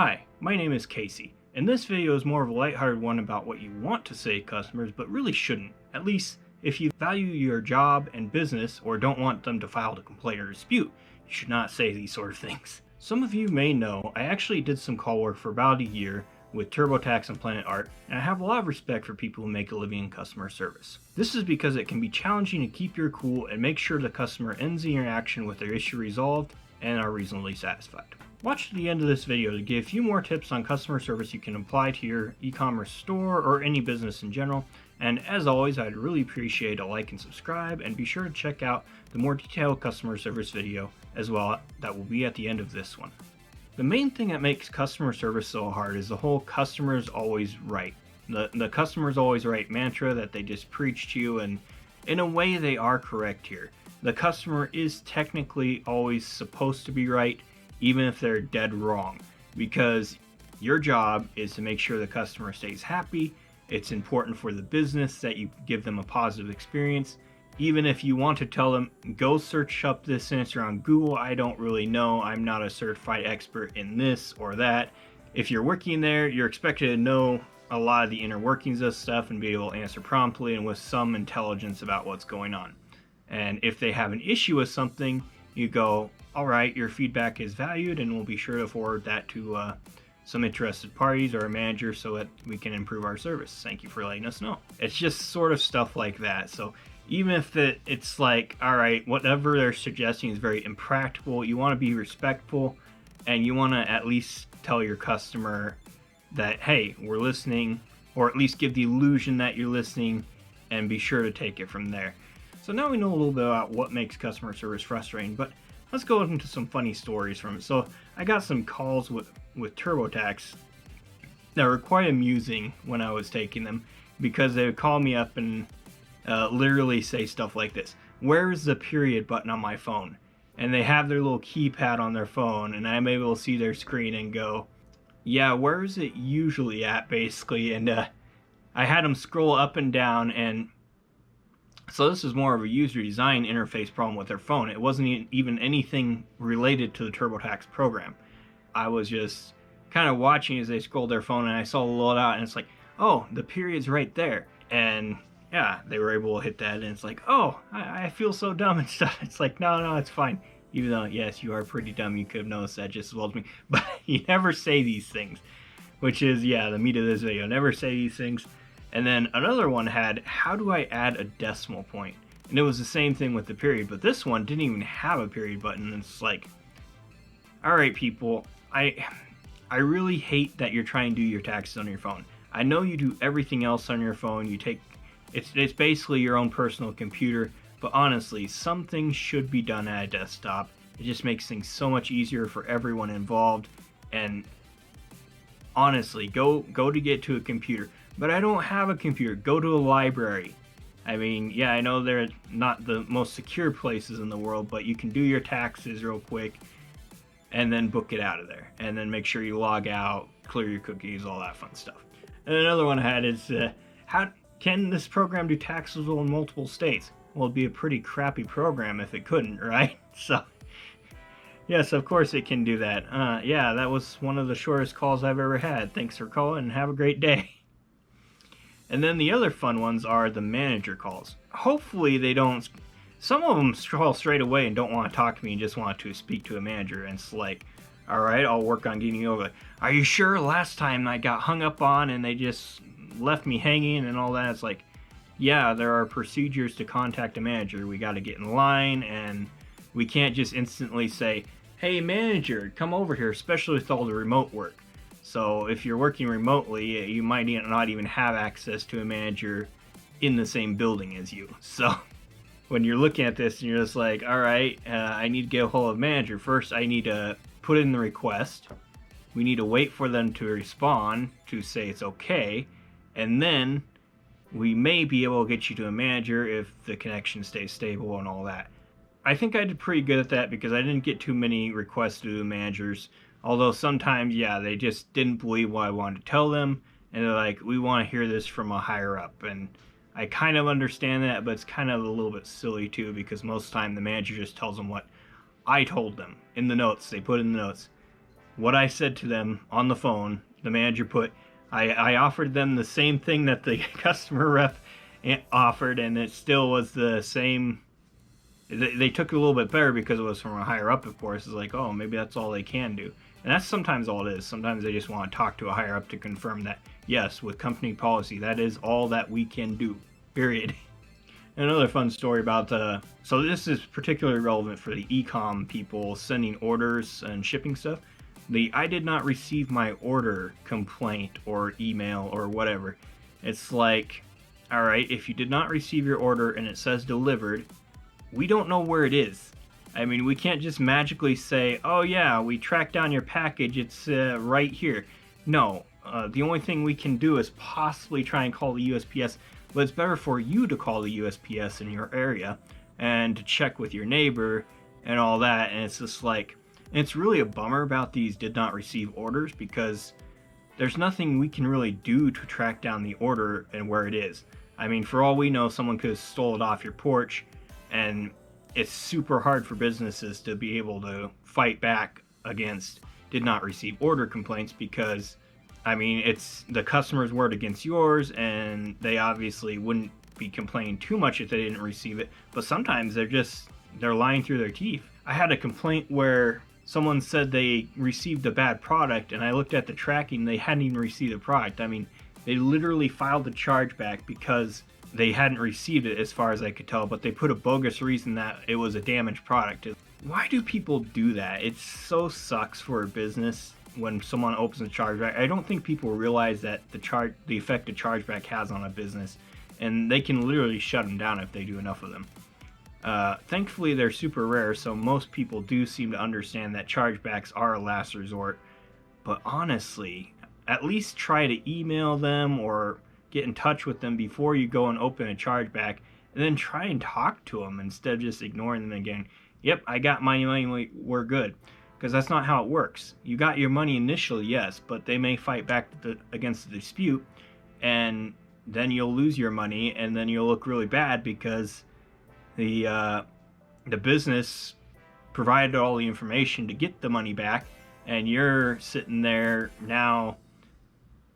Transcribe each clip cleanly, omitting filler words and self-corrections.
Hi, my name is Casey, and this video is more of a lighthearted one about what you want to say to customers but really shouldn't, at least if you value your job and business or don't want them to file a complaint or dispute. You should not say these sort of things. Some of you may know I actually did some call work for about a year with TurboTax and Planet Art, and I have a lot of respect for people who make a living in customer service. This is because it can be challenging to keep your cool and make sure the customer ends the interaction with their issue resolved and are reasonably satisfied. Watch to the end of this video to get a few more tips on customer service you can apply to your e-commerce store or any business in general. And as always, I'd really appreciate a like and subscribe, and be sure to check out the more detailed customer service video as well that will be at the end of this one. The main thing that makes customer service so hard is the whole customer's always right. The customer's always right mantra that they just preach to you, and in a way they are correct here. The customer is technically always supposed to be right, even if they're dead wrong, because your job is to make sure the customer stays happy. It's important for the business that you give them a positive experience. Even if you want to tell them, go search up this answer on Google, I don't really know, I'm not a certified expert in this or that. If you're working there, you're expected to know a lot of the inner workings of stuff and be able to answer promptly and with some intelligence about what's going on. And if they have an issue with something, you go, all right, your feedback is valued, and we'll be sure to forward that to some interested parties or a manager so that we can improve our service. Thank you for letting us know. It's just sort of stuff like that. So even if it's like, all right, whatever they're suggesting is very impractical, you want to be respectful, and you want to at least tell your customer that, hey, we're listening, or at least give the illusion that you're listening, and be sure to take it from there. So now we know a little bit about what makes customer service frustrating, but let's go into some funny stories from it. So I got some calls with TurboTax that were quite amusing when I was taking them, because they would call me up and literally say stuff like this: where's the period button on my phone? And they have their little keypad on their phone, and I'm able to see their screen and go, yeah, where's it usually at, basically? And I had them scroll up and down, and so this is more of a user design interface problem with their phone. It wasn't even anything related to the TurboTax program. I was just kind of watching as they scrolled their phone, and I saw the loadout, and it's like, oh, the period's right there. And yeah, they were able to hit that, and it's like, oh, I feel so dumb and stuff. It's like, no, it's fine. Even though, yes, you are pretty dumb. You could have noticed that just as well as me. But you never say these things, which is, yeah, the meat of this video. Never say these things. And then another one had, how do I add a decimal point? And it was the same thing with the period, but this one didn't even have a period button. And it's like, all right, people, I really hate that you're trying to do your taxes on your phone. I know you do everything else on your phone. It's basically your own personal computer, but honestly, some things should be done at a desktop. It just makes things so much easier for everyone involved. And honestly, go to get to a computer. But I don't have a computer. Go to a library. I mean, yeah, I know they're not the most secure places in the world, but you can do your taxes real quick and then book it out of there. And then make sure you log out, clear your cookies, all that fun stuff. And another one I had is, how can this program do taxes in multiple states? Well, it'd be a pretty crappy program if it couldn't, right? So, yes, of course it can do that. Yeah, that was one of the shortest calls I've ever had. Thanks for calling, and have a great day. And then the other fun ones are the manager calls. Hopefully they don't, some of them call straight away and don't want to talk to me and just want to speak to a manager. And it's like, all right, I'll work on getting you over. Are you sure? Last time I got hung up on and they just left me hanging and all that. It's like, yeah, there are procedures to contact a manager. We got to get in line, and we can't just instantly say, hey manager, come over here, especially with all the remote work. So if you're working remotely, you might not even have access to a manager in the same building as you. So when you're looking at this and you're just like, all right, I need to get a hold of a manager. First, I need to put in the request. We need to wait for them to respond to say it's okay. And then we may be able to get you to a manager if the connection stays stable and all that. I think I did pretty good at that because I didn't get too many requests to the managers. Although sometimes, yeah, they just didn't believe what I wanted to tell them, and they're like, we want to hear this from a higher up. And I kind of understand that, but it's kind of a little bit silly too, because most of the time the manager just tells them what I told them in the notes. They put in the notes, what I said to them on the phone, the manager put, I offered them the same thing that the customer rep offered, and it still was the same. They took it a little bit better because it was from a higher up, of course. It's like, oh, maybe that's all they can do. And that's sometimes all it is. Sometimes they just want to talk to a higher up to confirm that, yes, with company policy, that is all that we can do, period. Another fun story about so this is particularly relevant for the e-com people sending orders and shipping stuff. The I did not receive my order complaint or email or whatever. It's like, all right, if you did not receive your order and it says delivered, we don't know where it is. I mean, we can't just magically say, oh yeah, we tracked down your package, it's right here. No, the only thing we can do is possibly try and call the USPS, but it's better for you to call the USPS in your area and to check with your neighbor and all that. And it's just like, it's really a bummer about these did not receive orders, because there's nothing we can really do to track down the order and where it is. I mean, for all we know, someone could have stole it off your porch, and it's super hard for businesses to be able to fight back against did not receive order complaints, because I mean, it's the customer's word against yours, and they obviously wouldn't be complaining too much if they didn't receive it, but sometimes they're lying through their teeth. I had a complaint where someone said they received a bad product, and I looked at the tracking, they hadn't even received the product. I mean, they literally filed the chargeback because they hadn't received it, as far as I could tell, but they put a bogus reason that it was a damaged product. Why do people do that? It so sucks for a business when someone opens a chargeback. I don't think people realize that the effect a chargeback has on a business, and they can literally shut them down if they do enough of them. Thankfully, they're super rare, so most people do seem to understand that chargebacks are a last resort. But honestly, at least try to email them or get in touch with them before you go and open a chargeback, and then try and talk to them instead of just ignoring them again. Yep, I got my money, we're good. Because that's not how it works. You got your money initially, yes, but they may fight back against the dispute, and then you'll lose your money, and then you'll look really bad because the business provided all the information to get the money back, and you're sitting there now.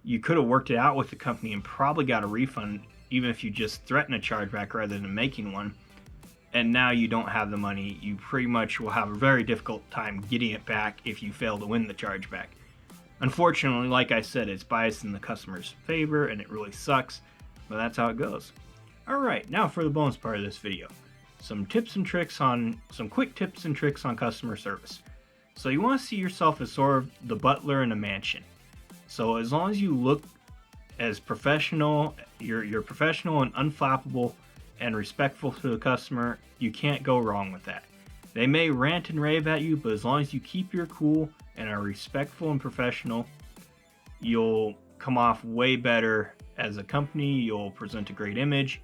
You could have worked it out with the company and probably got a refund, even if you just threaten a chargeback rather than making one. And now you don't have the money. You pretty much will have a very difficult time getting it back if you fail to win the chargeback. Unfortunately, like I said, it's biased in the customer's favor, and it really sucks, but that's how it goes. Alright, now for the bonus part of this video. Some quick tips and tricks on customer service. So you want to see yourself as sort of the butler in a mansion. So as long as you look as professional, you're professional and unflappable and respectful to the customer, you can't go wrong with that. They may rant and rave at you, but as long as you keep your cool and are respectful and professional, you'll come off way better as a company. You'll present a great image,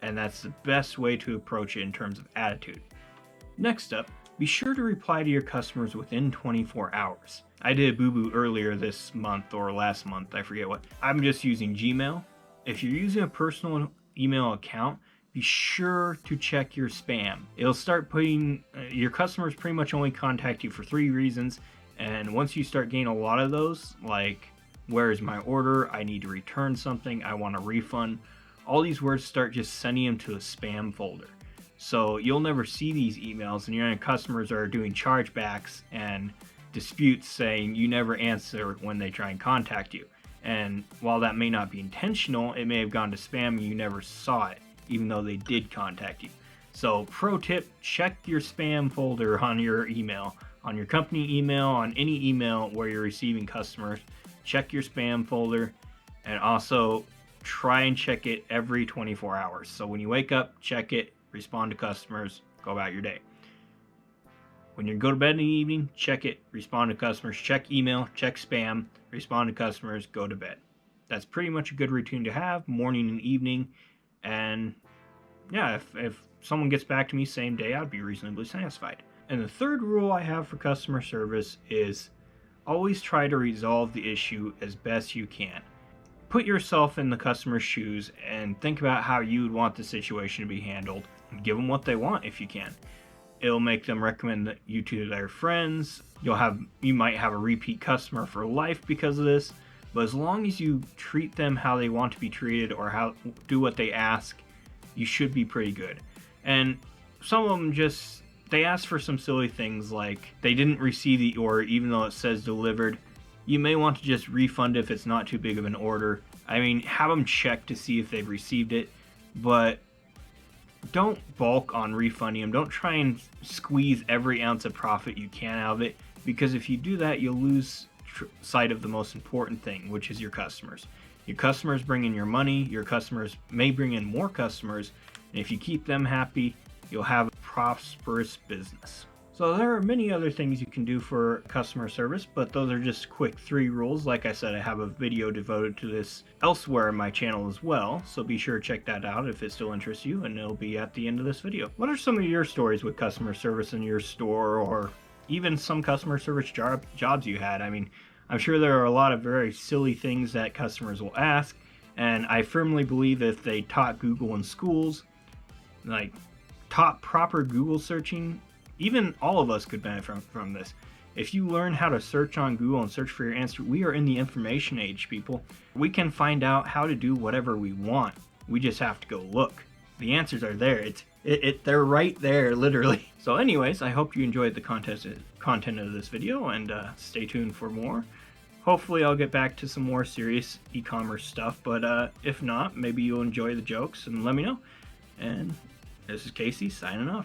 and that's the best way to approach it in terms of attitude. Next up, be sure to reply to your customers within 24 hours. I did a boo-boo earlier this month or last month, I forget what. I'm just using Gmail. If you're using a personal email account, be sure to check your spam. It'll start putting, your customers pretty much only contact you for 3 reasons, and once you start getting a lot of those, like, where is my order, I need to return something, I want a refund, all these words start just sending them to a spam folder. So you'll never see these emails, and your customers are doing chargebacks and disputes saying you never answer when they try and contact you. And while that may not be intentional, it may have gone to spam and you never saw it, even though they did contact you. So pro tip, check your spam folder on your email, on your company email, on any email where you're receiving customers. Check your spam folder, and also try and check it every 24 hours. So when you wake up, check it, respond to customers, go about your day. When you go to bed in the evening, check it, respond to customers, check email, check spam, respond to customers, go to bed. That's pretty much a good routine to have, morning and evening. And yeah, if someone gets back to me same day, I'd be reasonably satisfied. And the third rule I have for customer service is always try to resolve the issue as best you can. Put yourself in the customer's shoes and think about how you would want the situation to be handled, and give them what they want if you can. It'll make them recommend you to their friends. You might have a repeat customer for life because of this. But as long as you treat them how they want to be treated or do what they ask, you should be pretty good. And some of them they ask for some silly things like they didn't receive the order even though it says delivered. You may want to just refund if it's not too big of an order. I mean, have them check to see if they've received it, but don't bulk on refunding them. Don't try and squeeze every ounce of profit you can out of it, because if you do that, you'll lose sight of the most important thing, which is your customers. Your customers bring in your money. Your customers may bring in more customers, and if you keep them happy, you'll have a prosperous business. So there are many other things you can do for customer service, but those are just quick 3 rules. Like I said, I have a video devoted to this elsewhere in my channel as well, so be sure to check that out if it still interests you, and it'll be at the end of this video. What are some of your stories with customer service in your store, or even some customer service jobs you had? I mean, I'm sure there are a lot of very silly things that customers will ask, and I firmly believe if they taught Google in schools, like taught proper Google searching, even all of us could benefit from this. If you learn how to search on Google and search for your answer, we are in the information age, people. We can find out how to do whatever we want. We just have to go look. The answers are there. They're right there, literally. So anyways, I hope you enjoyed the content of this video, and stay tuned for more. Hopefully I'll get back to some more serious e-commerce stuff, but if not, maybe you'll enjoy the jokes and let me know. And this is Casey signing off.